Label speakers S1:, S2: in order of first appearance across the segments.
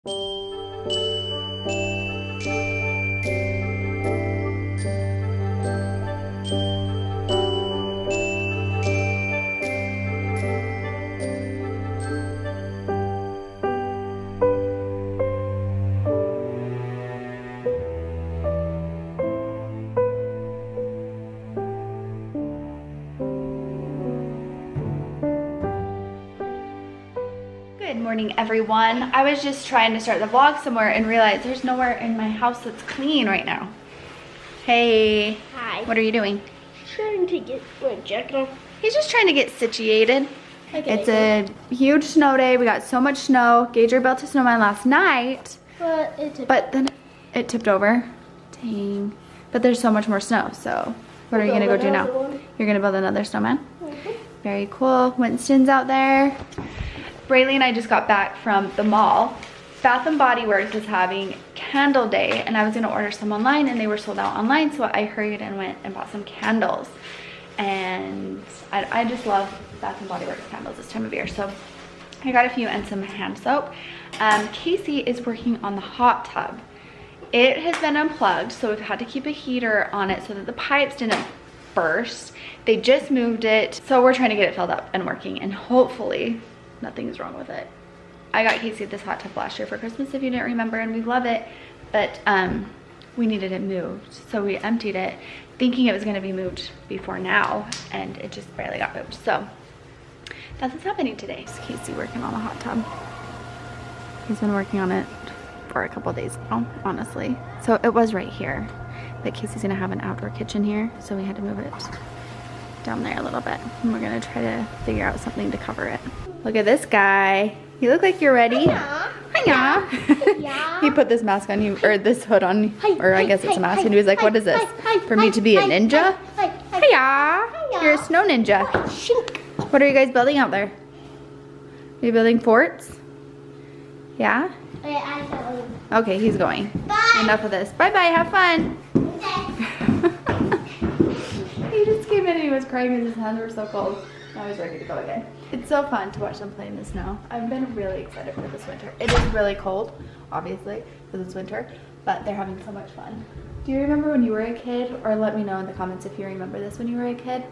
S1: Good morning, everyone. I was just trying to start the vlog somewhere and realized there's nowhere in my house that's clean right now. Hey.
S2: Hi.
S1: What are you doing?
S2: Trying to get my jacket on.
S1: He's just trying to get situated. It's a huge snow day. We got so much snow. Gager built a snowman last night. But then it tipped over. Dang. But there's so much more snow, so what are you gonna go do now? You're gonna build another snowman? Very cool. Winston's out there. Braylee and I just got back from the mall. Bath & Body Works is having candle day, and I was gonna order some online and they were sold out online, so I hurried and went and bought some candles. And I just love Bath & Body Works candles this time of year, so I got a few and some hand soap. Casey is working on the hot tub. It has been unplugged, so we've had to keep a heater on it so that the pipes didn't burst. They just moved it, so we're trying to get it filled up and working, and hopefully nothing's wrong with it. I got Casey this hot tub last year for Christmas, if you didn't remember, and we love it, but we needed it moved, so we emptied it thinking it was going to be moved before now, and it just barely got moved. So that's what's happening today. It's Casey working on the hot tub. He's been working on it for a couple days now, honestly. So it was right here, but Casey's gonna have an outdoor kitchen here, so we had to move it down there a little bit, and we're gonna try to figure out something to cover it. Look at this guy. You look like you're ready. Hiya.
S2: Yeah.
S1: He put this mask on you, or this hood on, or I guess it's a mask, and he was like, what is this? For me to be a ninja? Hiya. You're a snow ninja. What are you guys building out there? Are you building forts? Yeah? Okay, he's going. Bye. Enough of this. Bye-bye, have fun. He just came in and he was crying because his hands were so cold. Now he's ready to go again. It's so fun to watch them play in the snow. I've been really excited for this winter. It is really cold, obviously, because it's winter, but they're having so much fun. Do you remember when you were a kid, or let me know in the comments if you remember this when you were a kid,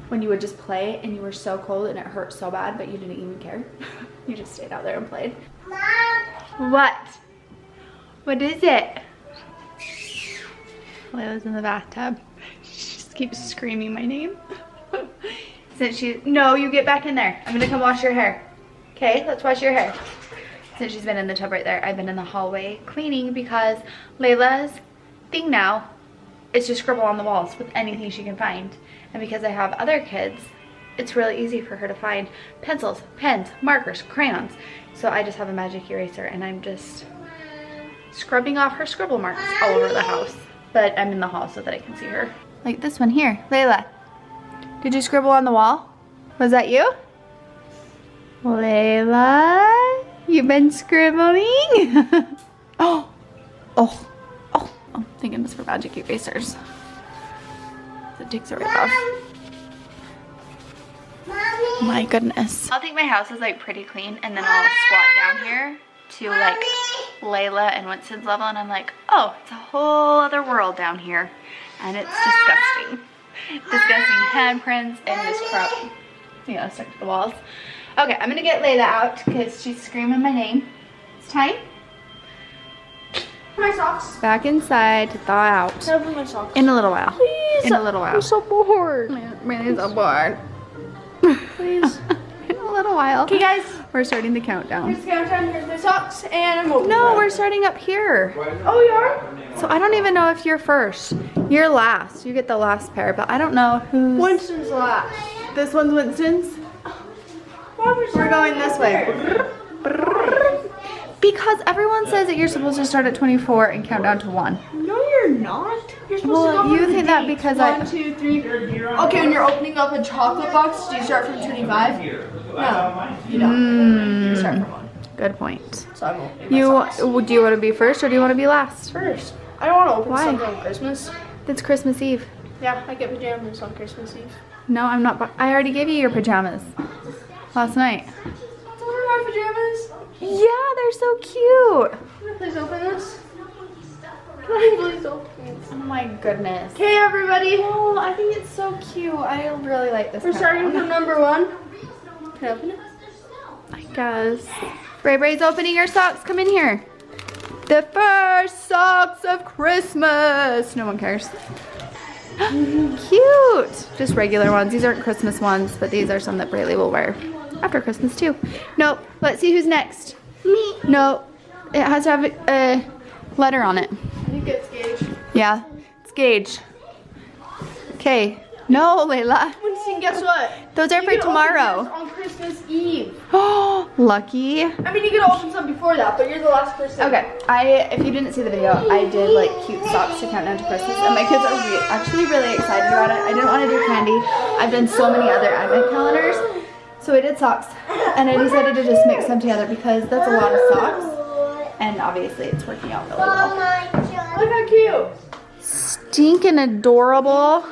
S1: when you would just play and you were so cold and it hurt so bad, but you didn't even care? You just stayed out there and played. Mom! What? What is it? Layla's in the bathtub. She just keeps screaming my name. Since no, you get back in there. I'm gonna come wash your hair. Okay, let's wash your hair. Since she's been in the tub right there, I've been in the hallway cleaning because Layla's thing now is to scribble on the walls with anything she can find. And because I have other kids, it's really easy for her to find pencils, pens, markers, crayons. So I just have a magic eraser and I'm just scrubbing off her scribble marks all over the house. But I'm in the hall so that I can see her. Like this one here. Layla, did you scribble on the wall? Was that you? Layla, you've been scribbling? Oh, thank goodness for magic erasers. It takes it right off. Mommy. My goodness. I'll think my house is like pretty clean and then I'll squat down here to like Layla and Winston's level and I'm like, oh, it's a whole other world down here. And it's disgusting. Disgusting handprints and just crap, you know, stuck to the walls. Okay, I'm gonna get Layla out because she's screaming my name. It's time.
S2: My socks.
S1: Back inside to thaw out.
S2: Can I open my socks?
S1: In a little while.
S2: Please.
S1: In a little while.
S2: I'm so bored.
S1: Really so bored.
S2: Please.
S1: In a little while.
S2: Okay, guys.
S1: We're starting the countdown.
S2: Here's the countdown. Here's my socks, and I'm opening.
S1: No, we're starting up here.
S2: Oh, you are?
S1: So I don't even know if you're first. You're last. You get the last pair, but I don't know who's.
S2: Winston's last.
S1: This one's Winston's. We're going this way. Because everyone says that you're supposed to start at 24 and count down to 1.
S2: No, you're not. You're supposed to go
S1: Well, you
S2: on
S1: think
S2: the
S1: that
S2: date.
S1: because
S2: 1, 2, 3. Okay, when you're opening up a chocolate box, do you start from 25? No, you don't. You start from 1.
S1: Good point.
S2: So I'm opening my socks.
S1: Do you want to be first or do you want to be last?
S2: First. I don't want to open
S1: Why?
S2: something on Christmas.
S1: It's Christmas Eve.
S2: Yeah, I get pajamas on Christmas Eve.
S1: No, I'm not. I already gave you your pajamas last night.
S2: Those are my pajamas.
S1: Yeah, they're so cute.
S2: Can I please open this? Can I please open this?
S1: Oh my goodness.
S2: Okay, everybody.
S1: Oh, I think it's so cute. I really like this.
S2: We're starting from number 1. Can I open it?
S1: I guess. Ray Ray's opening her socks. Come in here. The first socks of Christmas. No one cares. Cute. Just regular ones. These aren't Christmas ones, but these are some that Braylee will wear after Christmas too. Nope. Let's see who's next.
S2: Me.
S1: No. It has to have a letter on it.
S2: I think it's Gage.
S1: Yeah. It's Gage. Okay. No, Layla.
S2: Winston, guess what?
S1: Those are
S2: You
S1: for
S2: can
S1: tomorrow.
S2: open yours on Christmas Eve.
S1: Oh, lucky.
S2: I mean, you could open some before that, but you're the last person.
S1: Okay, if you didn't see the video, I did like cute socks to count down to Christmas, and my kids are actually really excited about it. I didn't want to do candy. I've done so many other advent calendars, so I did socks, and I decided to just mix them together because that's a lot of socks, and obviously it's working out really well.
S2: Look how cute.
S1: Stinking adorable.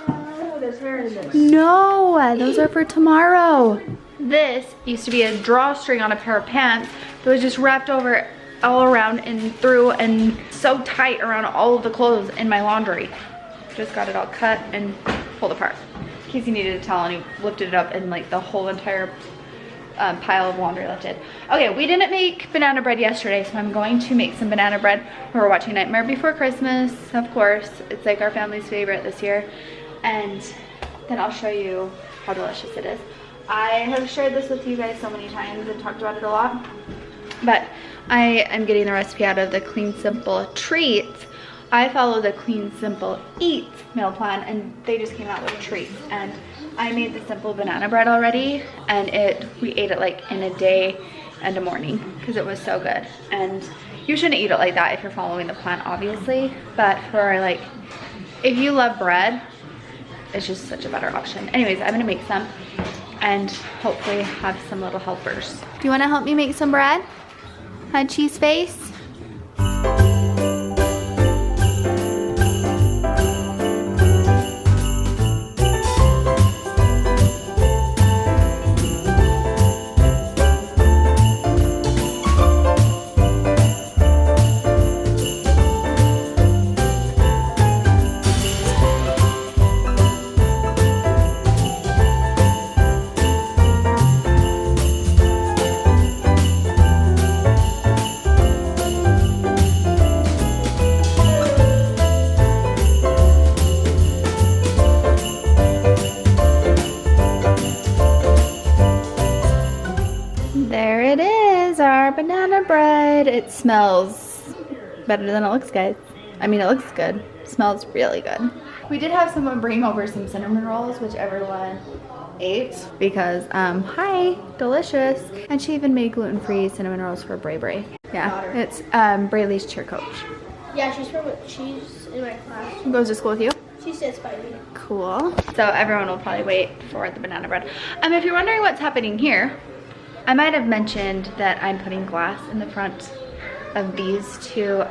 S2: Oh, there's hair in this.
S1: No, those are for tomorrow. This used to be a drawstring on a pair of pants that was just wrapped over all around and through and so tight around all of the clothes in my laundry. Just got it all cut and pulled apart. In case you needed a towel, and he lifted it up and like the whole entire pile of laundry lifted. Okay, we didn't make banana bread yesterday, so I'm going to make some banana bread. We're watching Nightmare Before Christmas, of course. It's like our family's favorite this year. And then I'll show you how delicious it is. I have shared this with you guys so many times and talked about it a lot, but I am getting the recipe out of the Clean Simple Treats. I follow the Clean Simple Eats meal plan, and they just came out with treats, and I made the simple banana bread already, and we ate it like in a day and a morning because it was so good. And you shouldn't eat it like that if you're following the plan, obviously, but for like, if you love bread, it's just such a better option. Anyways, I'm gonna make some and hopefully have some little helpers. Do you wanna help me make some bread? Hi, cheese face. There it is, our banana bread. It smells better than it looks, guys. I mean, it looks good. It smells really good. We did have someone bring over some cinnamon rolls, which everyone ate because, hi, delicious. And she even made gluten-free cinnamon rolls for Bray Bray. Yeah, it's Braylee's cheer coach.
S2: Yeah, she's in my class.
S1: Who goes to school with you?
S2: She sits by me.
S1: Cool. So everyone will probably wait for the banana bread. If you're wondering what's happening here, I might have mentioned that I'm putting glass in the front of these two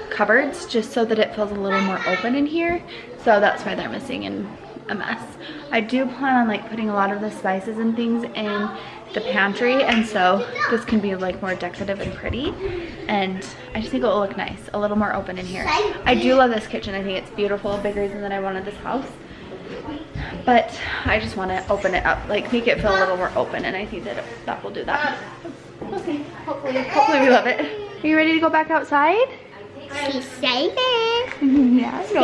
S1: cupboards just so that it feels a little more open in here. So that's why they're missing and a mess. I do plan on like putting a lot of the spices and things in the pantry, and so this can be like more decorative and pretty, and I just think it will look nice, a little more open in here. I do love this kitchen. I think it's beautiful, a big reason that I wanted this house. But I just want to open it up, like make it feel a little more open, and I think that that will do that. We'll see. Hopefully we love it. Are you ready to go back outside?
S3: Say
S1: Yeah.
S3: it.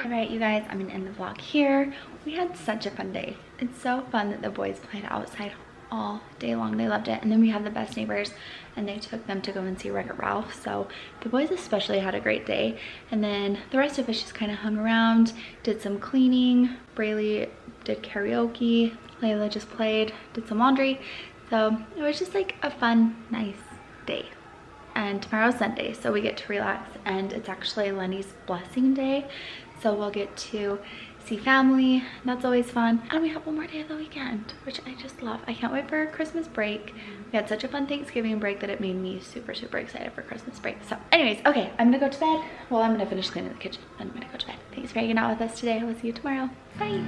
S1: Alright, you guys, I'm gonna end the vlog here. We had such a fun day. It's so fun that the boys played outside all day long. They loved it. And then we have the best neighbors, and they took them to go and see Wreck-It Ralph. So the boys especially had a great day. And then the rest of us just kind of hung around, did some cleaning. Braylee did karaoke. Layla just played, did some laundry. So it was just like a fun, nice day. And tomorrow's Sunday, so we get to relax, and it's actually Lenny's blessing day. So we'll get to see family. That's always fun. And we have one more day of the weekend, which I just love. I can't wait for Christmas break. We had such a fun Thanksgiving break that it made me super, super excited for Christmas break. So anyways, okay, I'm gonna go to bed. Well, I'm gonna finish cleaning the kitchen. I'm gonna go to bed. Thanks for hanging out with us today. I will see you tomorrow. Bye.